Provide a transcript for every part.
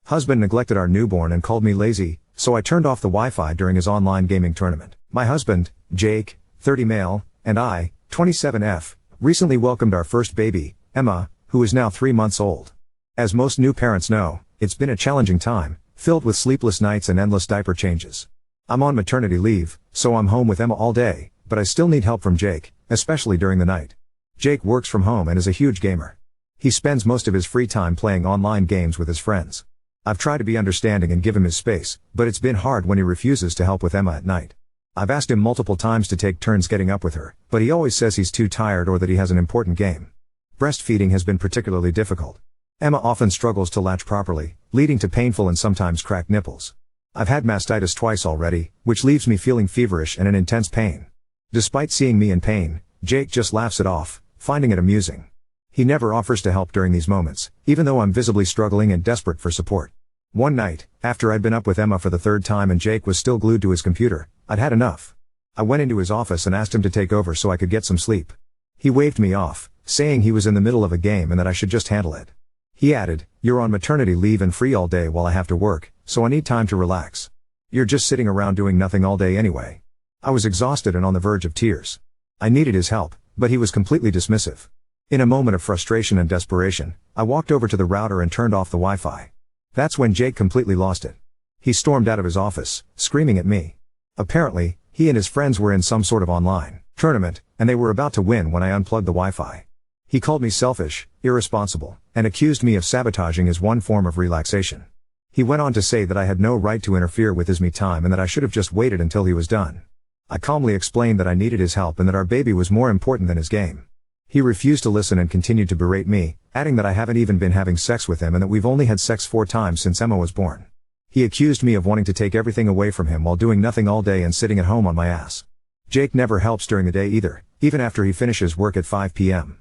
Husband neglected our newborn and called me lazy, so I turned off the Wi-Fi during his online gaming tournament. My husband, Jake, 30 male, and I, 27F, recently welcomed our first baby, Emma, who is now 3 months old. As most new parents know, it's been a challenging time, filled with sleepless nights and endless diaper changes. I'm on maternity leave, so I'm home with Emma all day, but I still need help from Jake, especially during the night. Jake works from home and is a huge gamer. He spends most of his free time playing online games with his friends. I've tried to be understanding and give him his space, but it's been hard when he refuses to help with Emma at night. I've asked him multiple times to take turns getting up with her, but he always says he's too tired or that he has an important game. Breastfeeding has been particularly difficult. Emma often struggles to latch properly, leading to painful and sometimes cracked nipples. I've had mastitis twice already, which leaves me feeling feverish and in intense pain. Despite seeing me in pain, Jake just laughs it off, finding it amusing. He never offers to help during these moments, even though I'm visibly struggling and desperate for support. One night, after I'd been up with Emma for the third time and Jake was still glued to his computer, I'd had enough. I went into his office and asked him to take over so I could get some sleep. He waved me off, saying he was in the middle of a game and that I should just handle it. He added, "You're on maternity leave and free all day while I have to work, so I need time to relax. You're just sitting around doing nothing all day anyway." I was exhausted and on the verge of tears. I needed his help, but he was completely dismissive. In a moment of frustration and desperation, I walked over to the router and turned off the Wi-Fi. That's when Jake completely lost it. He stormed out of his office, screaming at me. Apparently, he and his friends were in some sort of online tournament, and they were about to win when I unplugged the Wi-Fi. He called me selfish, irresponsible, and accused me of sabotaging his one form of relaxation. He went on to say that I had no right to interfere with his me time and that I should have just waited until he was done. I calmly explained that I needed his help and that our baby was more important than his game. He refused to listen and continued to berate me, adding that I haven't even been having sex with him and that we've only had sex 4 times since Emma was born. He accused me of wanting to take everything away from him while doing nothing all day and sitting at home on my ass. Jake never helps during the day either, even after he finishes work at 5 p.m.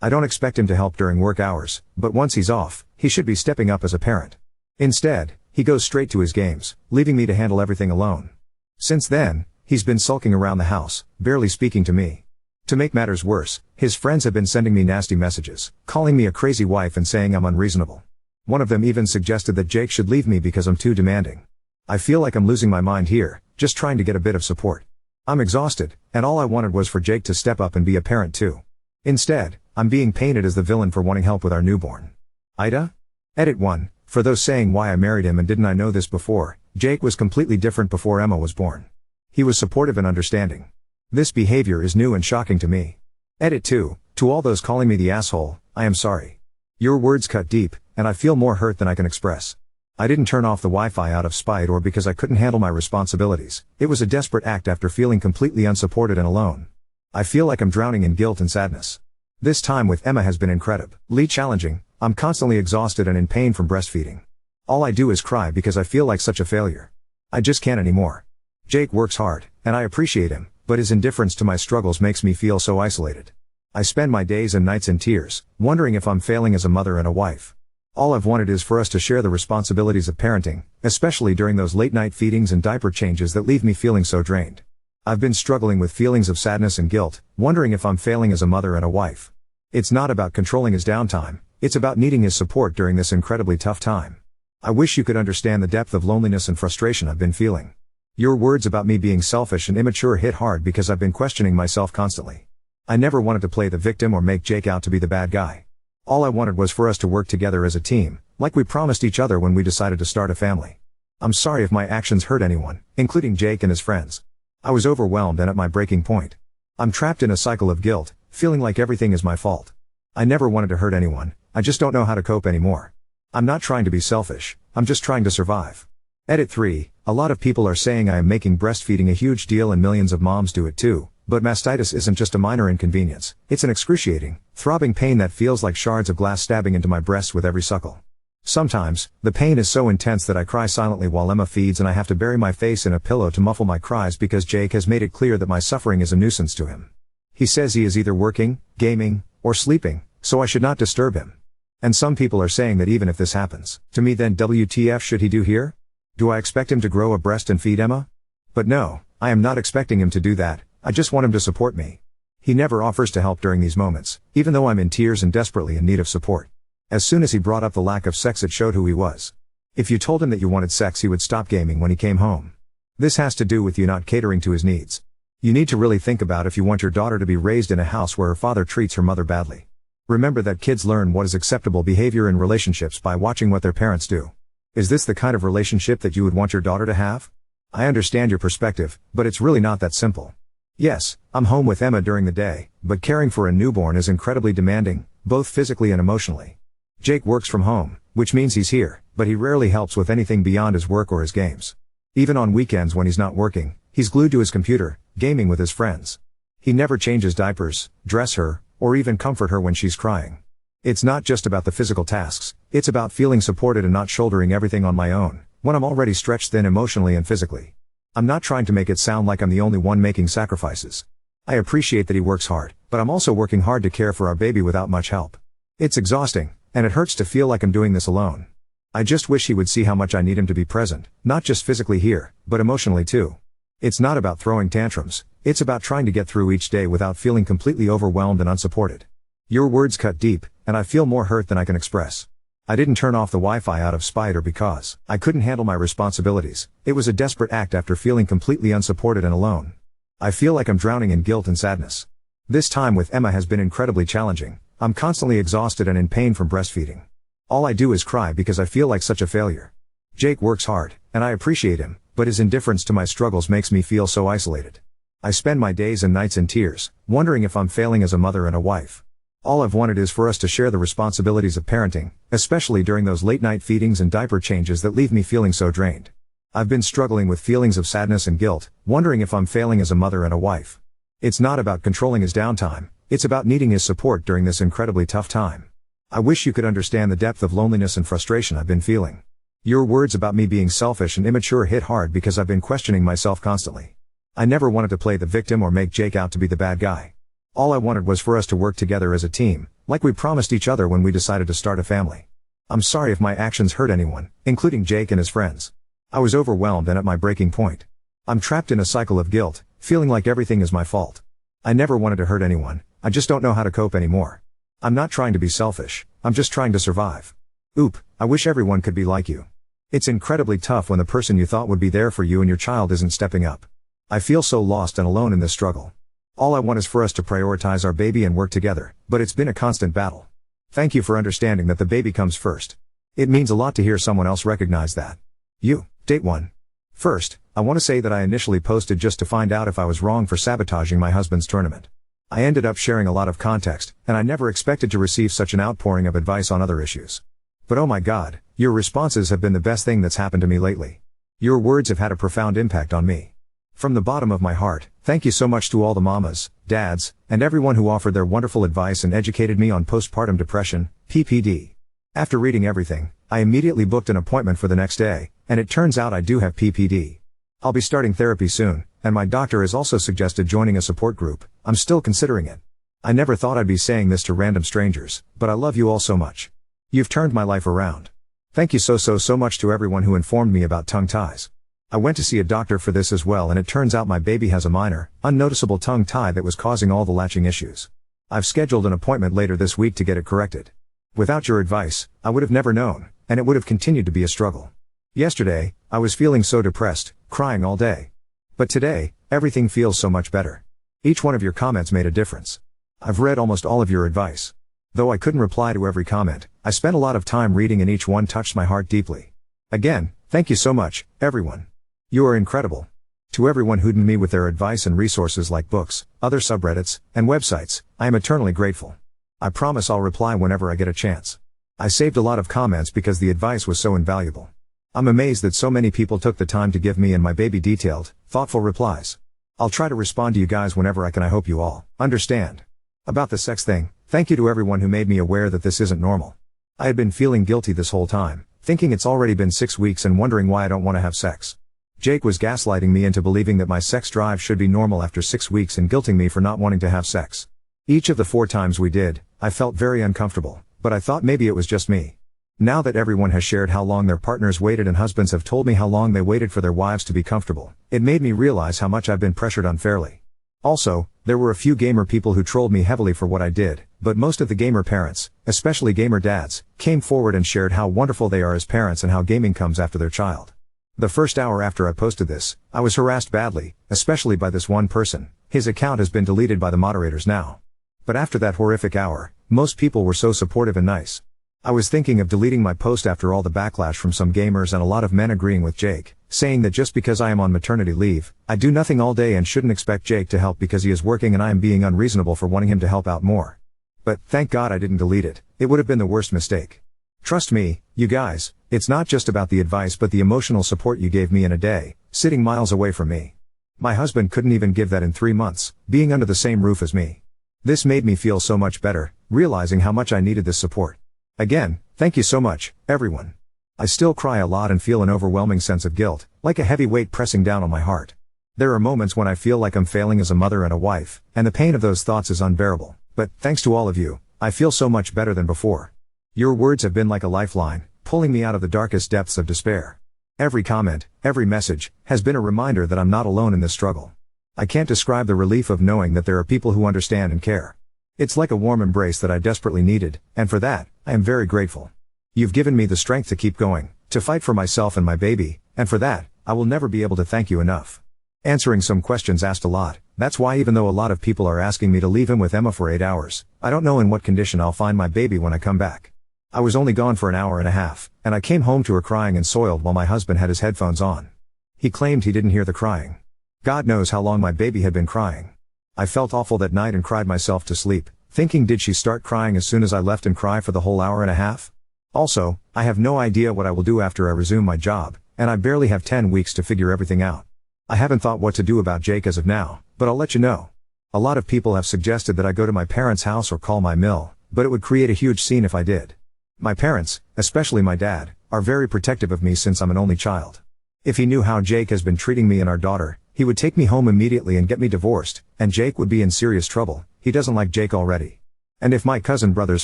I don't expect him to help during work hours, but once he's off, he should be stepping up as a parent. Instead, he goes straight to his games, leaving me to handle everything alone. Since then, he's been sulking around the house, barely speaking to me. To make matters worse, his friends have been sending me nasty messages, calling me a crazy wife and saying I'm unreasonable. One of them even suggested that Jake should leave me because I'm too demanding. I feel like I'm losing my mind here, just trying to get a bit of support. I'm exhausted, and all I wanted was for Jake to step up and be a parent too. Instead, I'm being painted as the villain for wanting help with our newborn. Ida? Edit 1. For those saying why I married him and didn't I know this before, Jake was completely different before Emma was born. He was supportive and understanding. This behavior is new and shocking to me. Edit 2. To all those calling me the asshole, I am sorry. Your words cut deep, and I feel more hurt than I can express. I didn't turn off the Wi-Fi out of spite or because I couldn't handle my responsibilities. It was a desperate act after feeling completely unsupported and alone. I feel like I'm drowning in guilt and sadness. This time with Emma has been incredibly challenging. I'm constantly exhausted and in pain from breastfeeding. All I do is cry because I feel like such a failure. I just can't anymore. Jake works hard, and I appreciate him, but his indifference to my struggles makes me feel so isolated. I spend my days and nights in tears, wondering if I'm failing as a mother and a wife. All I've wanted is for us to share the responsibilities of parenting, especially during those late-night feedings and diaper changes that leave me feeling so drained. I've been struggling with feelings of sadness and guilt, wondering if I'm failing as a mother and a wife. It's not about controlling his downtime, it's about needing his support during this incredibly tough time. I wish you could understand the depth of loneliness and frustration I've been feeling. Your words about me being selfish and immature hit hard because I've been questioning myself constantly. I never wanted to play the victim or make Jake out to be the bad guy. All I wanted was for us to work together as a team, like we promised each other when we decided to start a family. I'm sorry if my actions hurt anyone, including Jake and his friends. I was overwhelmed and at my breaking point. I'm trapped in a cycle of guilt, feeling like everything is my fault. I never wanted to hurt anyone, I just don't know how to cope anymore. I'm not trying to be selfish, I'm just trying to survive. Edit 3. A lot of people are saying I am making breastfeeding a huge deal and millions of moms do it too, but mastitis isn't just a minor inconvenience, it's an excruciating, throbbing pain that feels like shards of glass stabbing into my breasts with every suckle. Sometimes, the pain is so intense that I cry silently while Emma feeds and I have to bury my face in a pillow to muffle my cries because Jake has made it clear that my suffering is a nuisance to him. He says he is either working, gaming, or sleeping, so I should not disturb him. And some people are saying that even if this happens to me, then WTF should he do here? Do I expect him to grow a breast and feed Emma? But no, I am not expecting him to do that, I just want him to support me. He never offers to help during these moments, even though I'm in tears and desperately in need of support. As soon as he brought up the lack of sex, it showed who he was. If you told him that you wanted sex, he would stop gaming when he came home. This has to do with you not catering to his needs. You need to really think about if you want your daughter to be raised in a house where her father treats her mother badly. Remember that kids learn what is acceptable behavior in relationships by watching what their parents do. Is this the kind of relationship that you would want your daughter to have? I understand your perspective, but it's really not that simple. Yes, I'm home with Emma during the day, but caring for a newborn is incredibly demanding, both physically and emotionally. Jake works from home, which means he's here, but he rarely helps with anything beyond his work or his games. Even on weekends when he's not working, he's glued to his computer, gaming with his friends. He never changes diapers, dress her, or even comfort her when she's crying. It's not just about the physical tasks, it's about feeling supported and not shouldering everything on my own, when I'm already stretched thin emotionally and physically. I'm not trying to make it sound like I'm the only one making sacrifices. I appreciate that he works hard, but I'm also working hard to care for our baby without much help. It's exhausting, and it hurts to feel like I'm doing this alone. I just wish he would see how much I need him to be present, not just physically here, but emotionally too. It's not about throwing tantrums, it's about trying to get through each day without feeling completely overwhelmed and unsupported. Your words cut deep, and I feel more hurt than I can express. I didn't turn off the Wi-Fi out of spite or because I couldn't handle my responsibilities. It was a desperate act after feeling completely unsupported and alone. I feel like I'm drowning in guilt and sadness. This time with Emma has been incredibly challenging. I'm constantly exhausted and in pain from breastfeeding. All I do is cry because I feel like such a failure. Jake works hard, and I appreciate him, but his indifference to my struggles makes me feel so isolated. I spend my days and nights in tears, wondering if I'm failing as a mother and a wife. All I've wanted is for us to share the responsibilities of parenting, especially during those late-night feedings and diaper changes that leave me feeling so drained. I've been struggling with feelings of sadness and guilt, wondering if I'm failing as a mother and a wife. It's not about controlling his downtime, it's about needing his support during this incredibly tough time. I wish you could understand the depth of loneliness and frustration I've been feeling. Your words about me being selfish and immature hit hard because I've been questioning myself constantly. I never wanted to play the victim or make Jake out to be the bad guy. All I wanted was for us to work together as a team, like we promised each other when we decided to start a family. I'm sorry if my actions hurt anyone, including Jake and his friends. I was overwhelmed and at my breaking point. I'm trapped in a cycle of guilt, feeling like everything is my fault. I never wanted to hurt anyone, I just don't know how to cope anymore. I'm not trying to be selfish, I'm just trying to survive. Oop, I wish everyone could be like you. It's incredibly tough when the person you thought would be there for you and your child isn't stepping up. I feel so lost and alone in this struggle. All I want is for us to prioritize our baby and work together, but it's been a constant battle. Thank you for understanding that the baby comes first. It means a lot to hear someone else recognize that. You, date 1. First, I want to say that I initially posted just to find out if I was wrong for sabotaging my husband's tournament. I ended up sharing a lot of context, and I never expected to receive such an outpouring of advice on other issues. But oh my God, your responses have been the best thing that's happened to me lately. Your words have had a profound impact on me. From the bottom of my heart, thank you so much to all the mamas, dads, and everyone who offered their wonderful advice and educated me on postpartum depression, PPD. After reading everything, I immediately booked an appointment for the next day, and it turns out I do have PPD. I'll be starting therapy soon, and my doctor has also suggested joining a support group. I'm still considering it. I never thought I'd be saying this to random strangers, but I love you all so much. You've turned my life around. Thank you so much to everyone who informed me about tongue ties. I went to see a doctor for this as well, and it turns out my baby has a minor, unnoticeable tongue tie that was causing all the latching issues. I've scheduled an appointment later this week to get it corrected. Without your advice, I would have never known, and it would have continued to be a struggle. Yesterday, I was feeling so depressed, crying all day. But today, everything feels so much better. Each one of your comments made a difference. I've read almost all of your advice. Though I couldn't reply to every comment, I spent a lot of time reading and each one touched my heart deeply. Again, thank you so much, everyone. You are incredible. To everyone who'd me with their advice and resources like books, other subreddits, and websites, I am eternally grateful. I promise I'll reply whenever I get a chance. I saved a lot of comments because the advice was so invaluable. I'm amazed that so many people took the time to give me and my baby detailed, thoughtful replies. I'll try to respond to you guys whenever I can. I hope you all understand. About the sex thing, thank you to everyone who made me aware that this isn't normal. I had been feeling guilty this whole time, thinking it's already been 6 weeks and wondering why I don't want to have sex. Jake was gaslighting me into believing that my sex drive should be normal after 6 weeks and guilting me for not wanting to have sex. Each of the 4 times we did, I felt very uncomfortable, but I thought maybe it was just me. Now that everyone has shared how long their partners waited and husbands have told me how long they waited for their wives to be comfortable, it made me realize how much I've been pressured unfairly. Also, there were a few gamer people who trolled me heavily for what I did, but most of the gamer parents, especially gamer dads, came forward and shared how wonderful they are as parents and how gaming comes after their child. The first hour after I posted this, I was harassed badly, especially by this one person. His account has been deleted by the moderators now. But after that horrific hour, most people were so supportive and nice. I was thinking of deleting my post after all the backlash from some gamers and a lot of men agreeing with Jake, saying that just because I am on maternity leave, I do nothing all day and shouldn't expect Jake to help because he is working and I am being unreasonable for wanting him to help out more. But, thank God I didn't delete it. It would have been the worst mistake. Trust me, you guys, it's not just about the advice but the emotional support you gave me in a day, sitting miles away from me. My husband couldn't even give that in 3 months, being under the same roof as me. This made me feel so much better, realizing how much I needed this support. Again, thank you so much, everyone. I still cry a lot and feel an overwhelming sense of guilt, like a heavy weight pressing down on my heart. There are moments when I feel like I'm failing as a mother and a wife, and the pain of those thoughts is unbearable. But, thanks to all of you, I feel so much better than before. Your words have been like a lifeline, pulling me out of the darkest depths of despair. Every comment, every message, has been a reminder that I'm not alone in this struggle. I can't describe the relief of knowing that there are people who understand and care. It's like a warm embrace that I desperately needed, and for that, I am very grateful. You've given me the strength to keep going, to fight for myself and my baby, and for that, I will never be able to thank you enough. Answering some questions asked a lot, that's why even though a lot of people are asking me to leave him with Emma for 8 hours, I don't know in what condition I'll find my baby when I come back. I was only gone for an hour and a half, and I came home to her crying and soiled while my husband had his headphones on. He claimed he didn't hear the crying. God knows how long my baby had been crying. I felt awful that night and cried myself to sleep, thinking did she start crying as soon as I left and cry for the whole hour and a half? Also, I have no idea what I will do after I resume my job, and I barely have 10 weeks to figure everything out. I haven't thought what to do about Jake as of now, but I'll let you know. A lot of people have suggested that I go to my parents' house or call my mill, but it would create a huge scene if I did. My parents, especially my dad, are very protective of me since I'm an only child. If he knew how Jake has been treating me and our daughter, he would take me home immediately and get me divorced, and Jake would be in serious trouble. He doesn't like Jake already. And if my cousin brothers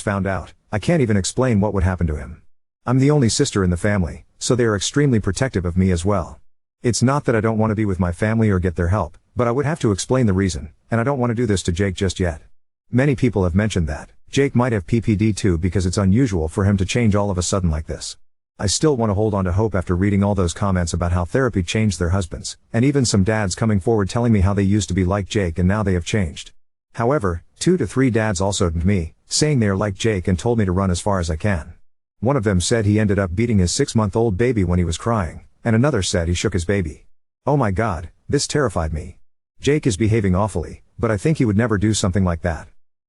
found out, I can't even explain what would happen to him. I'm the only sister in the family, so they are extremely protective of me as well. It's not that I don't want to be with my family or get their help, but I would have to explain the reason, and I don't want to do this to Jake just yet. Many people have mentioned that Jake might have PPD too because it's unusual for him to change all of a sudden like this. I still want to hold on to hope after reading all those comments about how therapy changed their husbands, and even some dads coming forward telling me how they used to be like Jake and now they have changed. However, 2 to 3 dads also DM'd me, saying they are like Jake and told me to run as far as I can. One of them said he ended up beating his 6-month-old baby when he was crying, and another said he shook his baby. Oh my God, this terrified me. Jake is behaving awfully, but I think he would never do something like that.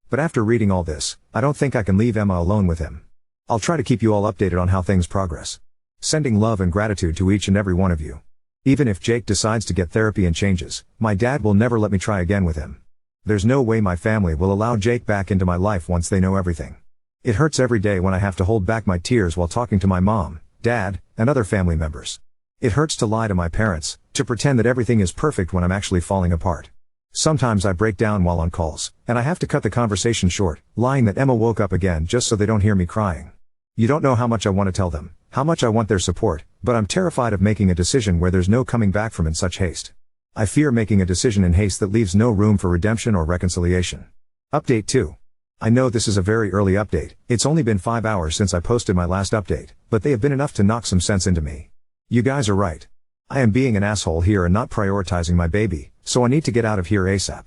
But after reading all this, I don't think I can leave Emma alone with him. I'll try to keep you all updated on how things progress. Sending love and gratitude to each and every one of you. Even if Jake decides to get therapy and changes, my dad will never let me try again with him. There's no way my family will allow Jake back into my life once they know everything. It hurts every day when I have to hold back my tears while talking to my mom, dad, and other family members. It hurts to lie to my parents, to pretend that everything is perfect when I'm actually falling apart. Sometimes I break down while on calls, and I have to cut the conversation short, lying that Emma woke up again just so they don't hear me crying. You don't know how much I want to tell them, how much I want their support, but I'm terrified of making a decision where there's no coming back from in such haste. I fear making a decision in haste that leaves no room for redemption or reconciliation. Update 2. I know this is a very early update, it's only been 5 hours since I posted my last update, but they have been enough to knock some sense into me. You guys are right. I am being an asshole here and not prioritizing my baby, so I need to get out of here ASAP.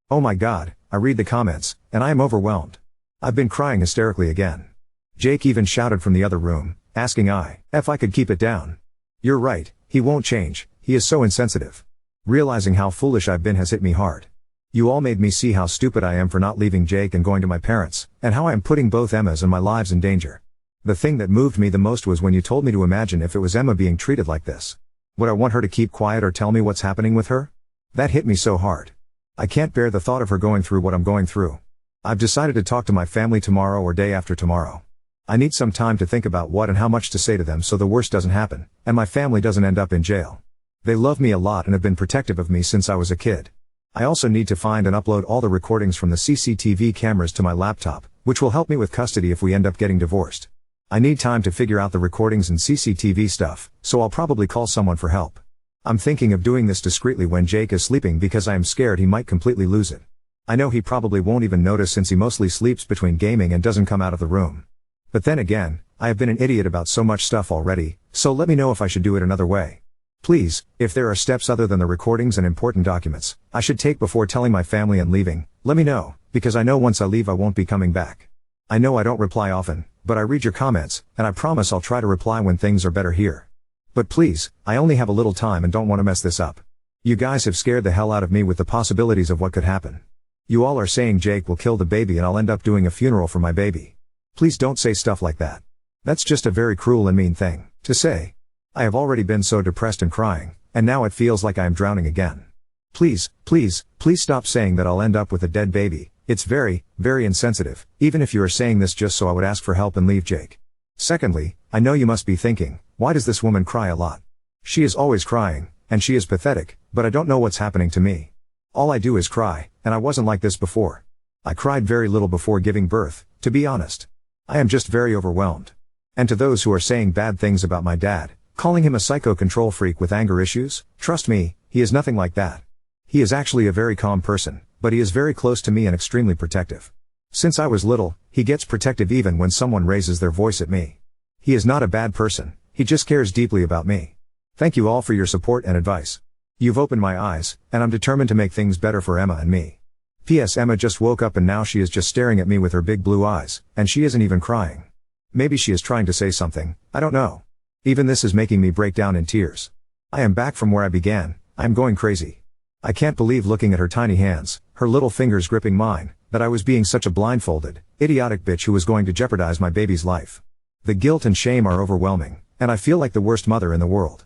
Oh my God, I read the comments, and I am overwhelmed. I've been crying hysterically again. Jake even shouted from the other room, asking if I could keep it down. You're right, he won't change, he is so insensitive. Realizing how foolish I've been has hit me hard. You all made me see how stupid I am for not leaving Jake and going to my parents, and how I am putting both Emma's and my lives in danger. The thing that moved me the most was when you told me to imagine if it was Emma being treated like this. Would I want her to keep quiet or tell me what's happening with her? That hit me so hard. I can't bear the thought of her going through what I'm going through. I've decided to talk to my family tomorrow or day after tomorrow. I need some time to think about what and how much to say to them so the worst doesn't happen, and my family doesn't end up in jail. They love me a lot and have been protective of me since I was a kid. I also need to find and upload all the recordings from the CCTV cameras to my laptop, which will help me with custody if we end up getting divorced. I need time to figure out the recordings and CCTV stuff, so I'll probably call someone for help. I'm thinking of doing this discreetly when Jake is sleeping because I am scared he might completely lose it. I know he probably won't even notice since he mostly sleeps between gaming and doesn't come out of the room. But then again, I have been an idiot about so much stuff already, so let me know if I should do it another way. Please, if there are steps other than the recordings and important documents I should take before telling my family and leaving, let me know, because I know once I leave I won't be coming back. I know I don't reply often, but I read your comments, and I promise I'll try to reply when things are better here. But please, I only have a little time and don't want to mess this up. You guys have scared the hell out of me with the possibilities of what could happen. You all are saying Jake will kill the baby and I'll end up doing a funeral for my baby. Please don't say stuff like that. That's just a very cruel and mean thing to say. I have already been so depressed and crying, and now it feels like I am drowning again. Please, please, please stop saying that I'll end up with a dead baby. It's very, very insensitive, even if you are saying this just so I would ask for help and leave Jake. Secondly, I know you must be thinking, why does this woman cry a lot? She is always crying, and she is pathetic, but I don't know what's happening to me. All I do is cry, and I wasn't like this before. I cried very little before giving birth, to be honest. I am just very overwhelmed. And to those who are saying bad things about my dad, calling him a psycho control freak with anger issues, trust me, he is nothing like that. He is actually a very calm person, but he is very close to me and extremely protective. Since I was little, he gets protective even when someone raises their voice at me. He is not a bad person, he just cares deeply about me. Thank you all for your support and advice. You've opened my eyes, and I'm determined to make things better for Emma and me. P.S. Emma just woke up and now she is just staring at me with her big blue eyes, and she isn't even crying. Maybe she is trying to say something, I don't know. Even this is making me break down in tears. I am back from where I began, I am going crazy. I can't believe looking at her tiny hands, her little fingers gripping mine, that I was being such a blindfolded, idiotic bitch who was going to jeopardize my baby's life. The guilt and shame are overwhelming, and I feel like the worst mother in the world.